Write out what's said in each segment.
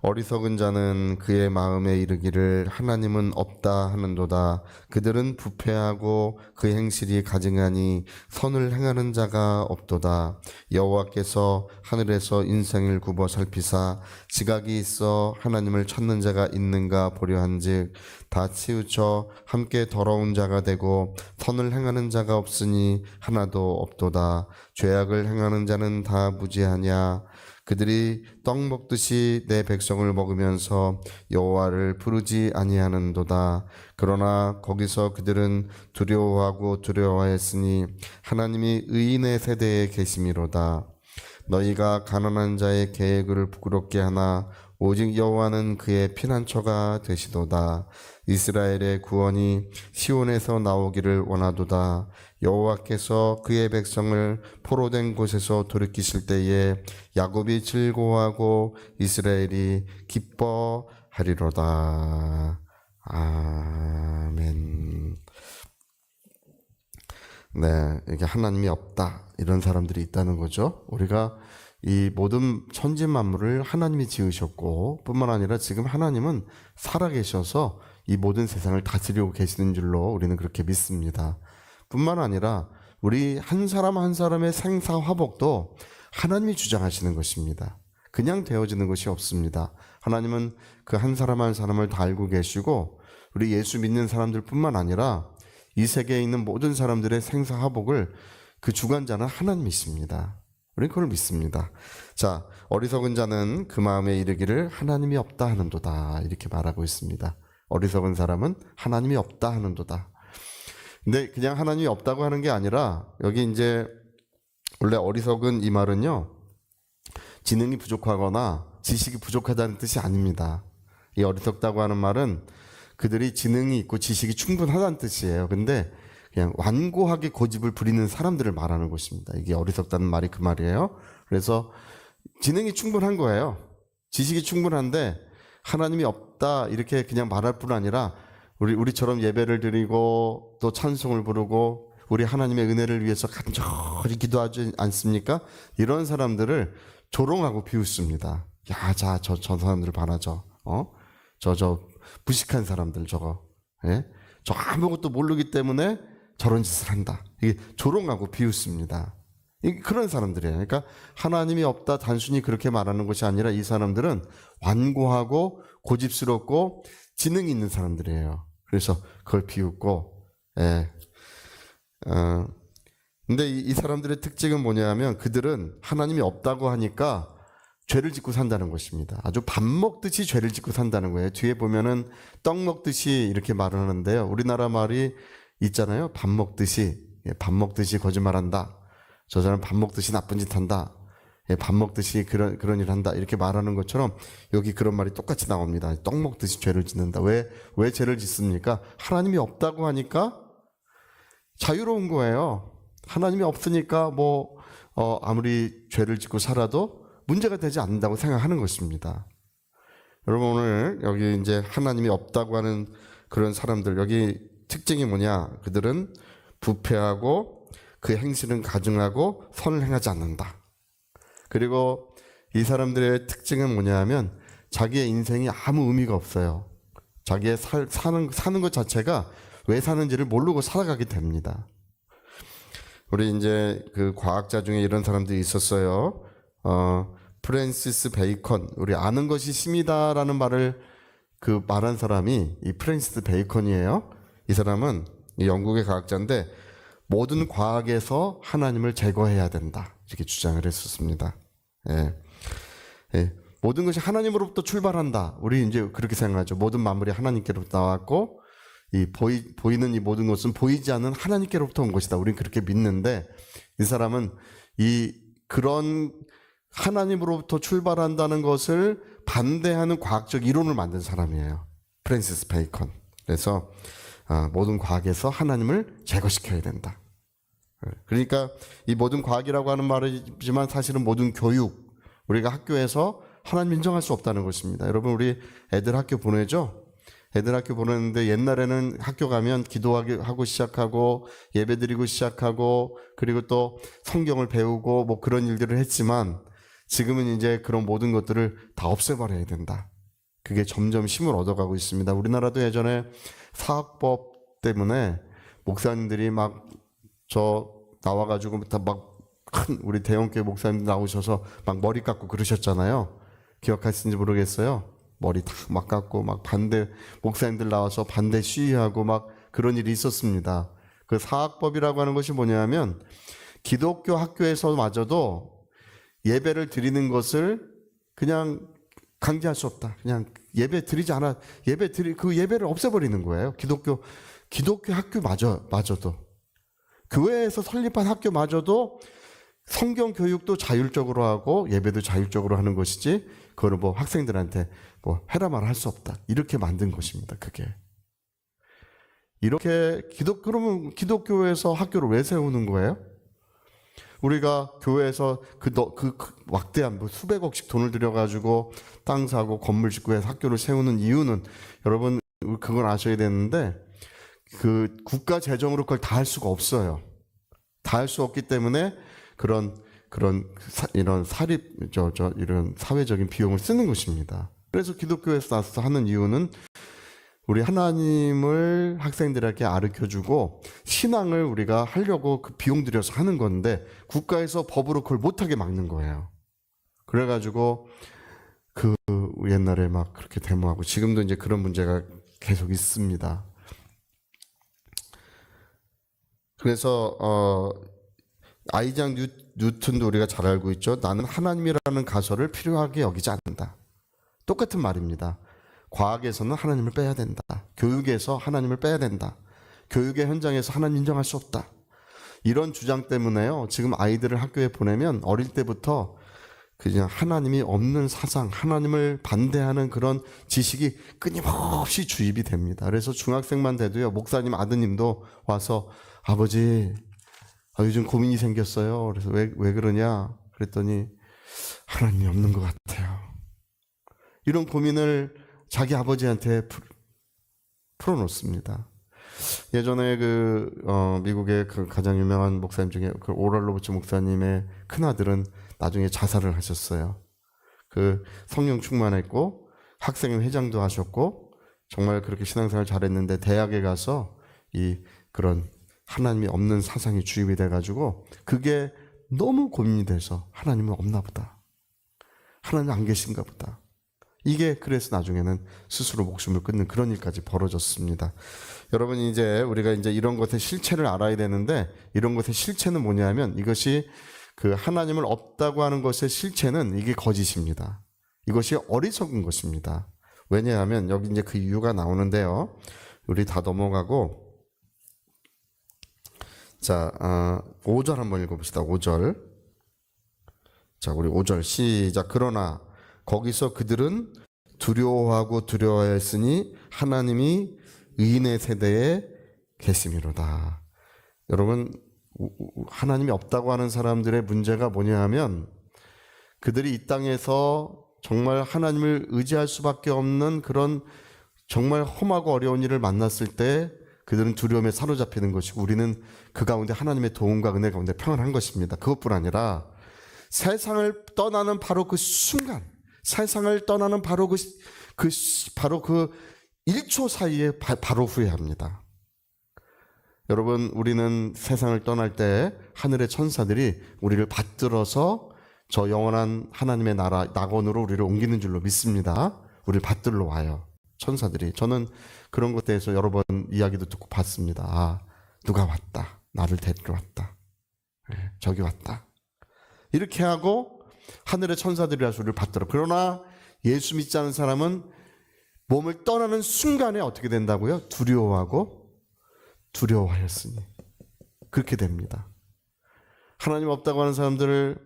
어리석은 자는 그의 마음에 이르기를 하나님은 없다 하는도다. 그들은 부패하고 그 행실이 가증하니 선을 행하는 자가 없도다. 여호와께서 하늘에서 인생을 굽어 살피사 지각이 있어 하나님을 찾는 자가 있는가 보려 한즉 다 치우쳐 함께 더러운 자가 되고 선을 행하는 자가 없으니 하나도 없도다. 죄악을 행하는 자는 다 무지하냐. 그들이 떡 먹듯이 내 백성을 먹으면서 여호와를 부르지 아니하는도다. 그러나 거기서 그들은 두려워하고 두려워하였으니 하나님이 의인의 세대에 계심이로다. 너희가 가난한 자의 계획을 부끄럽게 하나 오직 여호와는 그의 피난처가 되시도다. 이스라엘의 구원이 시온에서 나오기를 원하도다. 여호와께서 그의 백성을 포로된 곳에서 돌이키실 때에 야곱이 즐거워하고 이스라엘이 기뻐하리로다. 아멘. 네, 이게 하나님이 없다 이런 사람들이 있다는 거죠. 우리가 이 모든 천지 만물을 하나님이 지으셨고 뿐만 아니라 지금 하나님은 살아계셔서 이 모든 세상을 다스리고 계시는 줄로 우리는 그렇게 믿습니다. 뿐만 아니라 우리 한 사람 한 사람의 생사화복도 하나님이 주장하시는 것입니다. 그냥 되어지는 것이 없습니다. 하나님은 그 한 사람 한 사람을 다 알고 계시고 우리 예수 믿는 사람들 뿐만 아니라 이 세계에 있는 모든 사람들의 생사화복을 그 주관자는 하나님이십니다. 우리는 그걸 믿습니다. 자, 어리석은 자는 그 마음에 이르기를 하나님이 없다 하는도다 이렇게 말하고 있습니다. 어리석은 사람은 하나님이 없다 하는도다. 근데 그냥 하나님이 없다고 하는 게 아니라 여기 이제 원래 어리석은 이 말은요, 지능이 부족하거나 지식이 부족하다는 뜻이 아닙니다. 이 어리석다고 하는 말은 그들이 지능이 있고 지식이 충분하다는 뜻이에요. 근데 그냥 완고하게 고집을 부리는 사람들을 말하는 것입니다. 이게 어리석다는 말이 그 말이에요. 그래서 지능이 충분한 거예요. 지식이 충분한데 하나님이 없다 이렇게 그냥 말할 뿐 아니라 우리처럼 예배를 드리고 또 찬송을 부르고 우리 하나님의 은혜를 위해서 간절히 기도하지 않습니까? 이런 사람들을 조롱하고 비웃습니다. 야, 저 사람들 봐라, 저 무식한 사람들 저거, 예? 저 아무것도 모르기 때문에 저런 짓을 한다. 이게 조롱하고 비웃습니다. 그런 사람들이에요. 그러니까 하나님이 없다 단순히 그렇게 말하는 것이 아니라 이 사람들은 완고하고 고집스럽고 지능이 있는 사람들이에요. 그래서 그걸 비웃고, 예. 근데 이 사람들의 특징은 뭐냐면 그들은 하나님이 없다고 하니까 죄를 짓고 산다는 것입니다. 아주 밥 먹듯이 죄를 짓고 산다는 거예요. 뒤에 보면은 떡 먹듯이 이렇게 말을 하는데요. 우리나라 말이 있잖아요. 밥 먹듯이 거짓말한다. 저 사람 밥 먹듯이 나쁜 짓 한다. 밥 먹듯이 그런 일 한다. 이렇게 말하는 것처럼 여기 그런 말이 똑같이 나옵니다. 떡 먹듯이 죄를 짓는다. 왜 죄를 짓습니까? 하나님이 없다고 하니까 자유로운 거예요. 하나님이 없으니까 아무리 죄를 짓고 살아도 문제가 되지 않는다고 생각하는 것입니다. 여러분 오늘 여기 이제 하나님이 없다고 하는 그런 사람들 여기 특징이 뭐냐? 그들은 부패하고 그 행실은 가증하고 선을 행하지 않는다. 그리고 이 사람들의 특징은 뭐냐 하면 자기의 인생이 아무 의미가 없어요. 자기의 사는 것 자체가 왜 사는지를 모르고 살아가게 됩니다. 우리 이제 그 과학자 중에 이런 사람들이 있었어요. 프랜시스 베이컨, 우리 아는 것이 힘이다라는 말을 말한 사람이 이 프랜시스 베이컨이에요. 이 사람은 영국의 과학자인데 모든 과학에서 하나님을 제거해야 된다 이렇게 주장을 했었습니다. 예. 모든 것이 하나님으로부터 출발한다. 우리 이제 그렇게 생각하죠. 모든 만물이 하나님께로부터 나왔고 보이는 이 모든 것은 보이지 않는 하나님께로부터 온 것이다. 우리는 그렇게 믿는데 이 사람은 그런 하나님으로부터 출발한다는 것을 반대하는 과학적 이론을 만든 사람이에요. 프랜시스 베이컨. 그래서 모든 과학에서 하나님을 제거시켜야 된다. 그러니까 이 모든 과학이라고 하는 말이지만 사실은 모든 교육, 우리가 학교에서 하나님 인정할 수 없다는 것입니다. 여러분 우리 애들 학교 보내죠? 애들 학교 보내는데 옛날에는 학교 가면 기도하고 시작하고 예배드리고 시작하고 그리고 또 성경을 배우고 그런 일들을 했지만 지금은 이제 그런 모든 것들을 다 없애버려야 된다. 그게 점점 힘을 얻어가고 있습니다. 우리나라도 예전에 사학법 때문에 목사님들이 막 나와가지고 막 큰 우리 대형교회 목사님들 나오셔서 막 머리 깎고 그러셨잖아요. 기억하시는지 모르겠어요. 머리 다 막 깎고 막 반대 목사님들 나와서 반대 시위하고 막 그런 일이 있었습니다. 그 사학법이라고 하는 것이 뭐냐면 기독교 학교에서마저도 예배를 드리는 것을 그냥 강제할 수 없다. 그냥 예배 드리지 않아 그 예배를 없애버리는 거예요. 기독교 학교마저도 교회에서 설립한 학교마저도 성경 교육도 자율적으로 하고 예배도 자율적으로 하는 것이지 그거는 뭐 학생들한테 뭐 해라 말아 할 수 없다. 이렇게 만든 것입니다. 그게. 이렇게 그러면 기독교에서 학교를 왜 세우는 거예요? 우리가 교회에서 그 막대한 뭐 수백억씩 돈을 들여가지고 땅 사고 건물 짓고 해서 학교를 세우는 이유는 여러분 그건 아셔야 되는데 그 국가 재정으로 그걸 다 할 수가 없어요. 다 할 수 없기 때문에 이런 이런 사회적인 비용을 쓰는 것입니다. 그래서 기독교에서 나서 하는 이유는 우리 하나님을 학생들에게 가르쳐주고 신앙을 우리가 하려고 그 비용 들여서 하는 건데 국가에서 법으로 그걸 못하게 막는 거예요. 그래가지고 그 옛날에 막 그렇게 데모하고 지금도 이제 그런 문제가 계속 있습니다. 그래서 아이작 뉴턴도 우리가 잘 알고 있죠. 나는 하나님이라는 가설을 필요하게 여기지 않는다. 똑같은 말입니다. 과학에서는 하나님을 빼야 된다. 교육에서 하나님을 빼야 된다. 교육의 현장에서 하나님 인정할 수 없다. 이런 주장 때문에요. 지금 아이들을 학교에 보내면 어릴 때부터 그냥 하나님이 없는 사상, 하나님을 반대하는 그런 지식이 끊임없이 주입이 됩니다. 그래서 중학생만 돼도요. 목사님 아드님도 와서 아버지 요즘 고민이 생겼어요. 그래서 왜 그러냐? 그랬더니 하나님이 없는 것 같아요. 이런 고민을 자기 아버지한테 풀어놓습니다. 예전에 미국의 그 가장 유명한 목사님 중에 그 오랄 로버츠 목사님의 큰아들은 나중에 자살을 하셨어요. 그 성령 충만했고 학생회 회장도 하셨고 정말 그렇게 신앙생활 잘했는데 대학에 가서 그런 하나님이 없는 사상이 주입이 돼가지고 그게 너무 고민이 돼서 하나님은 없나 보다. 하나님 안 계신가 보다. 이게 그래서 나중에는 스스로 목숨을 끊는 그런 일까지 벌어졌습니다. 여러분 우리가 이런 것의 실체를 알아야 되는데 이런 것의 실체는 뭐냐면 이것이 그 하나님을 없다고 하는 것의 실체는 이게 거짓입니다. 이것이 어리석은 것입니다. 왜냐하면 여기 이제 그 이유가 나오는데요. 우리 다 넘어가고 자, 5절 한번 읽어봅시다. 5절. 자, 우리 5절 시작. 그러나 거기서 그들은 두려워하고 두려워했으니 하나님이 의인의 세대에 계심이로다. 여러분, 하나님이 없다고 하는 사람들의 문제가 뭐냐 하면 그들이 이 땅에서 정말 하나님을 의지할 수밖에 없는 그런 정말 험하고 어려운 일을 만났을 때 그들은 두려움에 사로잡히는 것이고 우리는 그 가운데 하나님의 도움과 은혜 가운데 평안한 것입니다. 그것뿐 아니라 세상을 떠나는 바로 그 순간, 세상을 떠나는 바로 그 1초 사이에 바로 후회합니다. 여러분, 우리는 세상을 떠날 때 하늘의 천사들이 우리를 받들어서 저 영원한 하나님의 나라 낙원으로 우리를 옮기는 줄로 믿습니다. 우리를 받들러 와요. 천사들이. 저는 그런 것에 대해서 여러 번 이야기도 듣고 봤습니다. 누가 왔다. 나를 데리러 왔다. 저기 왔다. 이렇게 하고 하늘의 천사들이 와서 우리를 받들어. 그러나 예수 믿지 않은 사람은 몸을 떠나는 순간에 어떻게 된다고요? 두려워하였으니. 그렇게 됩니다. 하나님 없다고 하는 사람들을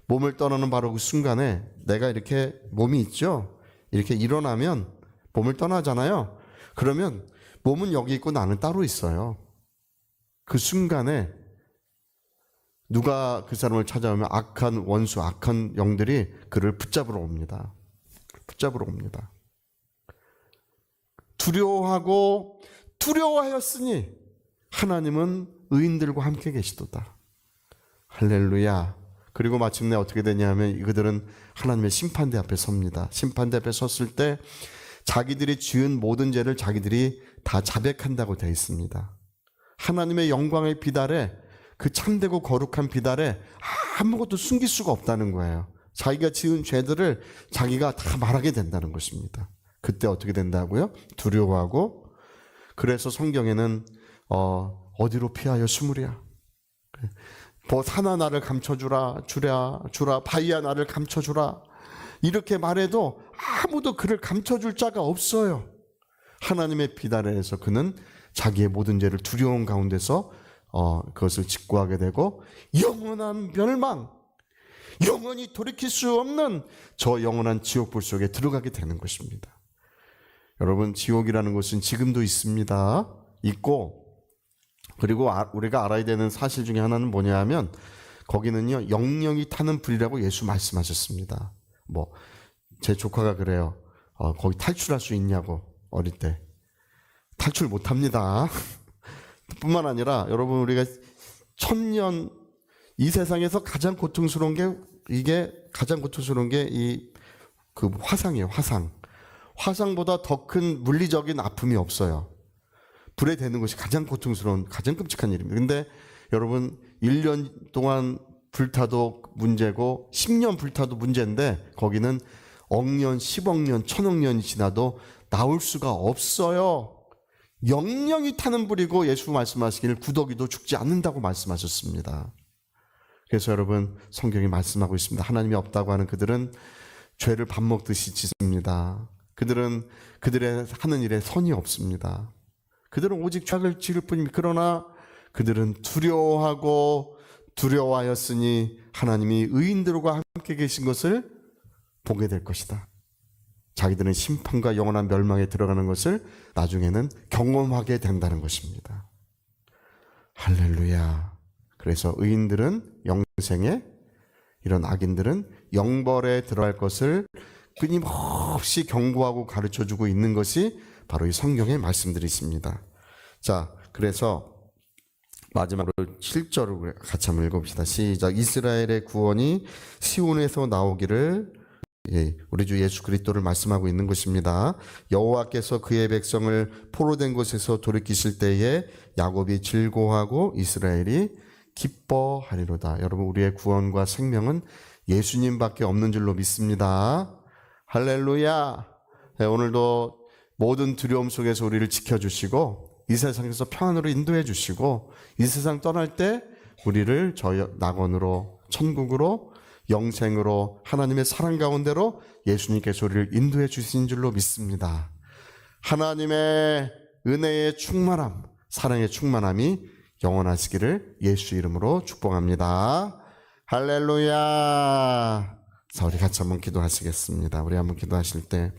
몸을 떠나는 바로 그 순간에 내가 이렇게 몸이 있죠? 이렇게 일어나면 몸을 떠나잖아요. 그러면 몸은 여기 있고 나는 따로 있어요. 그 순간에 누가 그 사람을 찾아오면 악한 원수, 악한 영들이 그를 붙잡으러 옵니다. 두려워하고 두려워하였으니 하나님은 의인들과 함께 계시도다. 할렐루야. 그리고 마침내 어떻게 되냐면 그들은 하나님의 심판대 앞에 섭니다. 심판대 앞에 섰을 때 자기들이 지은 모든 죄를 자기들이 다 자백한다고 되어 있습니다. 하나님의 영광의 비달에, 그 참되고 거룩한 비달에 아무것도 숨길 수가 없다는 거예요. 자기가 지은 죄들을 자기가 다 말하게 된다는 것입니다. 그때 어떻게 된다고요? 두려워하고. 그래서 성경에는 어디로 피하여 숨으랴, 산아 나를 감춰주라, 주라, 바위야 나를 감춰주라, 이렇게 말해도 아무도 그를 감춰줄 자가 없어요. 하나님의 비달에서 그는 자기의 모든 죄를 두려움 가운데서 그것을 직구하게 되고 영원한 멸망, 영원히 돌이킬 수 없는 저 영원한 지옥불 속에 들어가게 되는 것입니다. 여러분, 지옥이라는 것은 지금도 있습니다. 있고, 그리고 우리가 알아야 되는 사실 중에 하나는 뭐냐 하면 거기는요, 영영이 타는 불이라고 예수 말씀하셨습니다. 제 조카가 그래요. 거기 탈출할 수 있냐고, 어릴 때. 탈출 못합니다. 뿐만 아니라 여러분, 우리가 천년, 이 세상에서 가장 고통스러운 게, 그 화상이에요. 화상보다 더 큰 물리적인 아픔이 없어요. 불에 대는 것이 가장 고통스러운, 가장 끔찍한 일입니다. 근데 여러분, 1년 동안 불타도 문제고 10년 불타도 문제인데 거기는 억년, 10억 년, 1000억 년이 지나도 나올 수가 없어요. 영영이 타는 불이고 예수 말씀하시기를 구더기도 죽지 않는다고 말씀하셨습니다. 그래서 여러분, 성경이 말씀하고 있습니다. 하나님이 없다고 하는 그들은 죄를 밥 먹듯이 짓습니다. 그들은 그들의 하는 일에 선이 없습니다. 그들은 오직 죄를 지을 뿐입니다. 그러나 그들은 두려워하였으니 하나님이 의인들과 함께 계신 것을 보게 될 것이다. 자기들은 심판과 영원한 멸망에 들어가는 것을 나중에는 경험하게 된다는 것입니다. 할렐루야. 그래서 의인들은 영생에, 이런 악인들은 영벌에 들어갈 것을 끊임없이 경고하고 가르쳐주고 있는 것이 바로 이 성경의 말씀들이십니다. 자, 그래서 마지막으로 7절을 같이 한번 읽어봅시다. 시작. 이스라엘의 구원이 시온에서 나오기를, 우리 주 예수 그리스도를 말씀하고 있는 것입니다. 여호와께서 그의 백성을 포로된 곳에서 돌이키실 때에 야곱이 즐거워하고 이스라엘이 기뻐하리로다. 여러분, 우리의 구원과 생명은 예수님밖에 없는 줄로 믿습니다. 할렐루야. 오늘도 모든 두려움 속에서 우리를 지켜주시고 이 세상에서 평안으로 인도해 주시고 이 세상 떠날 때 우리를 저희 낙원으로, 천국으로, 영생으로, 하나님의 사랑 가운데로 예수님께서 우리를 인도해 주신 줄로 믿습니다. 하나님의 은혜의 충만함, 사랑의 충만함이 영원하시기를 예수 이름으로 축복합니다. 할렐루야. 자, 우리 같이 한번 기도하시겠습니다. 우리 한번 기도하실 때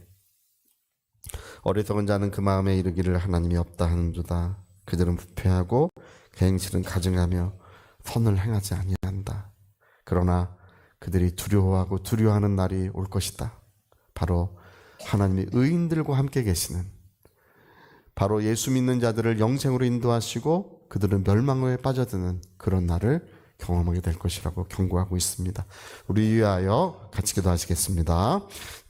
어리석은 자는 그 마음에 이르기를 하나님이 없다 하는도다. 그들은 부패하고 갱실은 가증하며 선을 행하지 아니한다. 그러나 그들이 두려워하고 두려워하는 날이 올 것이다. 바로 하나님이 의인들과 함께 계시는, 바로 예수 믿는 자들을 영생으로 인도하시고 그들은 멸망에 빠져드는 그런 날을 경험하게 될 것이라고 경고하고 있습니다. 우리 위하여 같이 기도하시겠습니다.